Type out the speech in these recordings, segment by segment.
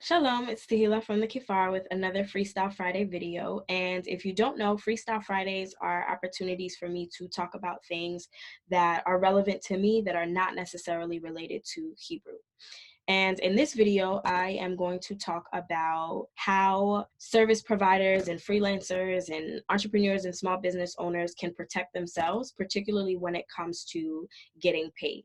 Shalom, it's Tahila from the Kifar with another Freestyle Friday video. And if you don't know, Freestyle Fridays are opportunities for me to talk about things that are relevant to me that are not necessarily related to Hebrew. And in this video, I am going to talk about how service providers and freelancers and entrepreneurs and small business owners can protect themselves, particularly when it comes to getting paid.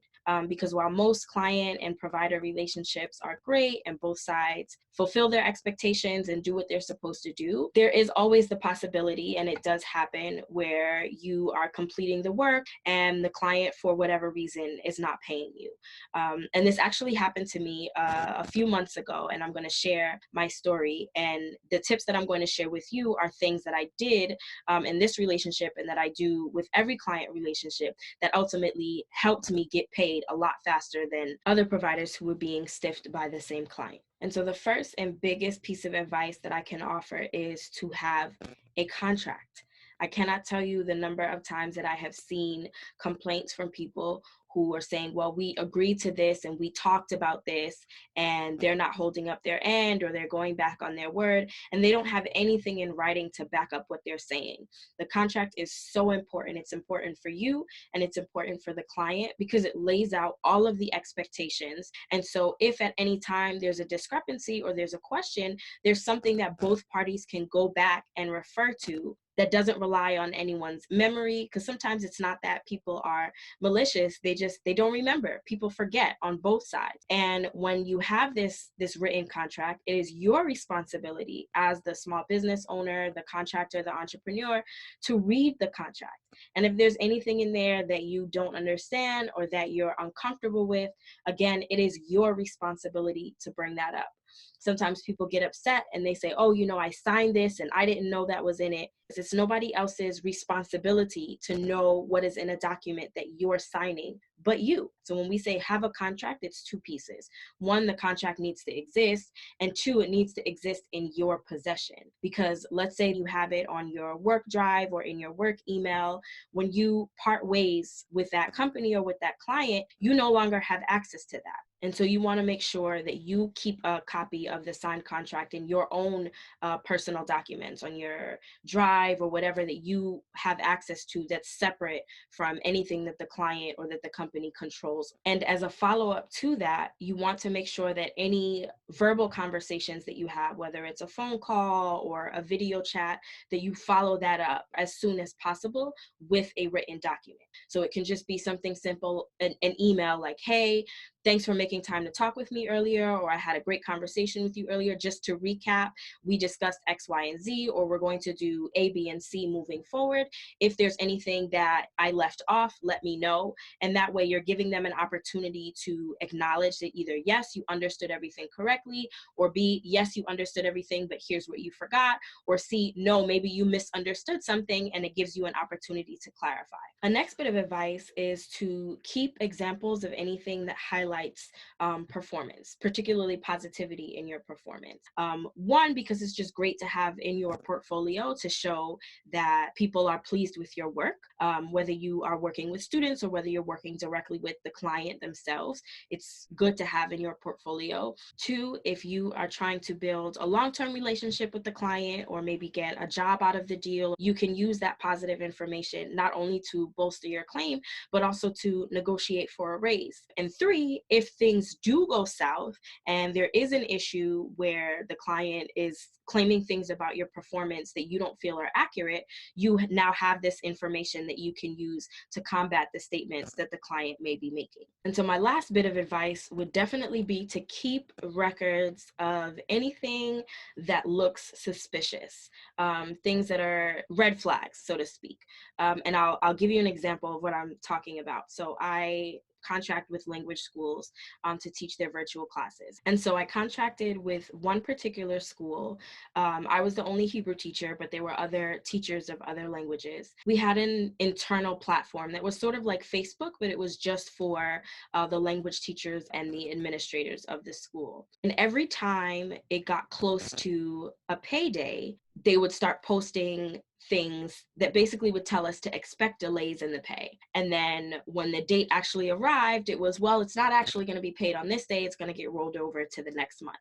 Because while most client and provider relationships are great and both sides fulfill their expectations and do what they're supposed to do, there is always the possibility, and it does happen, where you are completing the work and the client, for whatever reason, is not paying you. And this actually happened to me a few months ago, and I'm going to share my story. And the tips that I'm going to share with you are things that I did in this relationship and that I do with every client relationship that ultimately helped me get paid a lot faster than other providers who were being stiffed by the same client. And so the first and biggest piece of advice that I can offer is to have a contract. I cannot tell you the number of times that I have seen complaints from people who are saying, well, we agreed to this and we talked about this, and they're not holding up their end, or they're going back on their word, and they don't have anything in writing to back up what they're saying. The contract is so important. It's important for you and it's important for the client because it lays out all of the expectations. And so if at any time there's a discrepancy or there's a question, there's something that both parties can go back and refer to that doesn't rely on anyone's memory, because sometimes it's not that people are malicious, they don't remember. People forget on both sides. And when you have this written contract, it is your responsibility as the small business owner, the contractor, the entrepreneur, to read the contract. And if there's anything in there that you don't understand or that you're uncomfortable with, again, it is your responsibility to bring that up. Sometimes people get upset and they say, oh, I signed this and I didn't know that was in it. It's nobody else's responsibility to know what is in a document that you're signing but you. So when we say have a contract, it's two pieces. One, the contract needs to exist, and two, it needs to exist in your possession. Because let's say you have it on your work drive or in your work email. When you part ways with that company or with that client, you no longer have access to that. And so you want to make sure that you keep a copy of the signed contract in your own personal documents on your drive or whatever that you have access to, that's separate from anything that the client or that the company controls. And as a follow-up to that, you want to make sure that any verbal conversations that you have, whether it's a phone call or a video chat, that you follow that up as soon as possible with a written document. So it can just be something simple, an email like, hey, thanks for making time to talk with me earlier, or I had a great conversation with you earlier. Just to recap, we discussed X, Y, and Z, or we're going to do A, B, and C moving forward. If there's anything that I left off, let me know. And that way you're giving them an opportunity to acknowledge that either, yes, you understood everything correctly, or B, yes, you understood everything, but here's what you forgot, or C, no, maybe you misunderstood something, and it gives you an opportunity to clarify. A next bit of advice is to keep examples of anything that highlights performance, particularly positivity in your performance. One, because it's just great to have in your portfolio to show that people are pleased with your work, whether you are working with students or whether you're working directly with the client themselves. It's good to have in your portfolio. Two, if you are trying to build a long-term relationship with the client or maybe get a job out of the deal, you can use that positive information not only to bolster your claim, but also to negotiate for a raise. And three, if things do go south and there is an issue where the client is claiming things about your performance that you don't feel are accurate, you now have this information that you can use to combat the statements that the client may be making. And so my last bit of advice would definitely be to keep records of anything that looks suspicious, things that are red flags, so to speak. And I'll give you an example of what I'm talking about. So I contract with language schools to teach their virtual classes. And so I contracted with one particular school. I was the only Hebrew teacher, but there were other teachers of other languages. We had an internal platform that was sort of like Facebook, but it was just for the language teachers and the administrators of the school. And every time it got close to a payday, they would start posting things that basically would tell us to expect delays in the pay. And then when the date actually arrived, it was, well, it's not actually going to be paid on this day. It's going to get rolled over to the next month.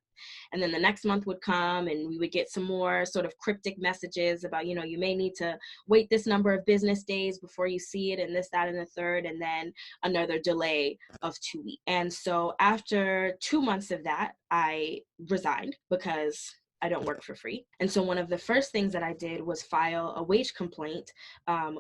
And then the next month would come and we would get some more sort of cryptic messages about, you may need to wait this number of business days before you see it, and this, that, and the third, and then another delay of 2 weeks. And so after 2 months of that, I resigned because I don't work for free. And so one of the first things that I did was file a wage complaint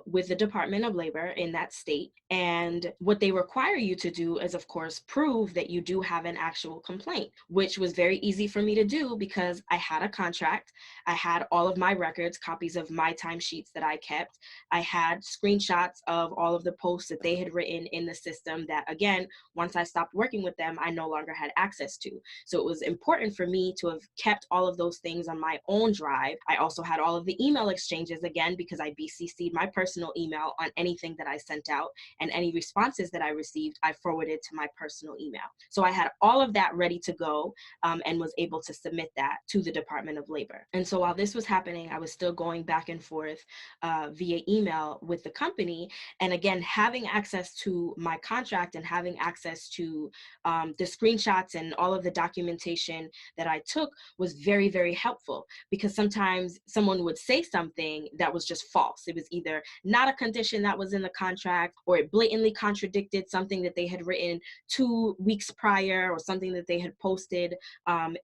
with the Department of Labor in that state. And what they require you to do is, of course, prove that you do have an actual complaint, which was very easy for me to do because I had a contract. I had all of my records, copies of my timesheets that I kept. I had screenshots of all of the posts that they had written in the system that, again, once I stopped working with them, I no longer had access to. So it was important for me to have kept all of those things on my own drive. I also had all of the email exchanges, again, because I BCC'd my personal email on anything that I sent out, and any responses that I received, I forwarded to my personal email. So I had all of that ready to go, and was able to submit that to the Department of Labor. And so while this was happening, I was still going back and forth via email with the company. And again, having access to my contract and having access to the screenshots and all of the documentation that I took was very, very helpful, because sometimes someone would say something that was just false. It was either not a condition that was in the contract, or it blatantly contradicted something that they had written 2 weeks prior, or something that they had posted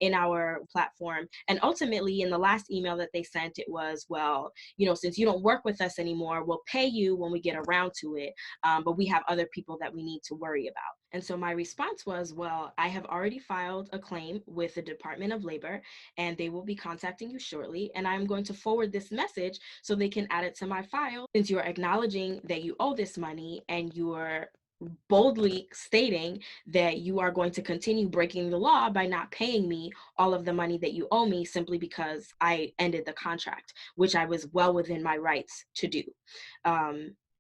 in our platform. And ultimately, in the last email that they sent, it was, well, since you don't work with us anymore, we'll pay you when we get around to it, but we have other people that we need to worry about. And so my response was, well, I have already filed a claim with the Department of Labor, and they will be contacting you shortly. And I'm going to forward this message so they can add it to my file, since you're acknowledging that you owe this money, and you're boldly stating that you are going to continue breaking the law by not paying me all of the money that you owe me, simply because I ended the contract, which I was well within my rights to do.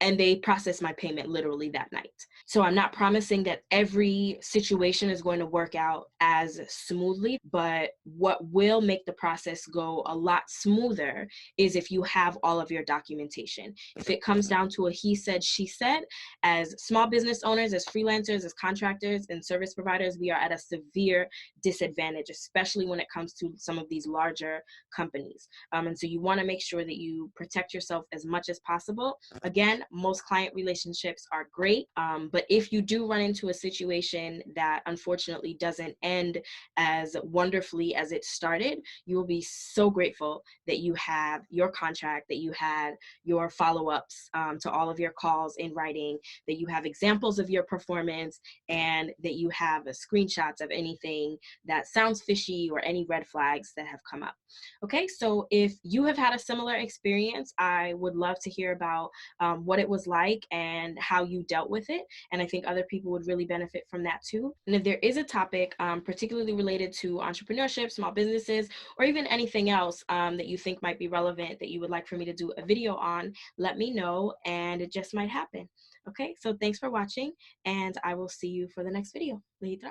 And they processed my payment literally that night. So I'm not promising that every situation is going to work out as smoothly, but what will make the process go a lot smoother is if you have all of your documentation. If it comes down to a he said, she said, as small business owners, as freelancers, as contractors and service providers, we are at a severe disadvantage, especially when it comes to some of these larger companies. And so you want to make sure that you protect yourself as much as possible. Again, most client relationships are great, but if you do run into a situation that unfortunately doesn't end as wonderfully as it started, you will be so grateful that you have your contract, that you had your follow-ups to all of your calls in writing, that you have examples of your performance, and that you have screenshots of anything that sounds fishy or any red flags that have come up. Okay, so if you have had a similar experience, I would love to hear about what it was like and how you dealt with it. And I think other people would really benefit from that too. And if there is a topic particularly related to entrepreneurship, small businesses, or even anything else that you think might be relevant that you would like for me to do a video on, let me know, and it just might happen. Okay, so thanks for watching, and I will see you for the next video. Later.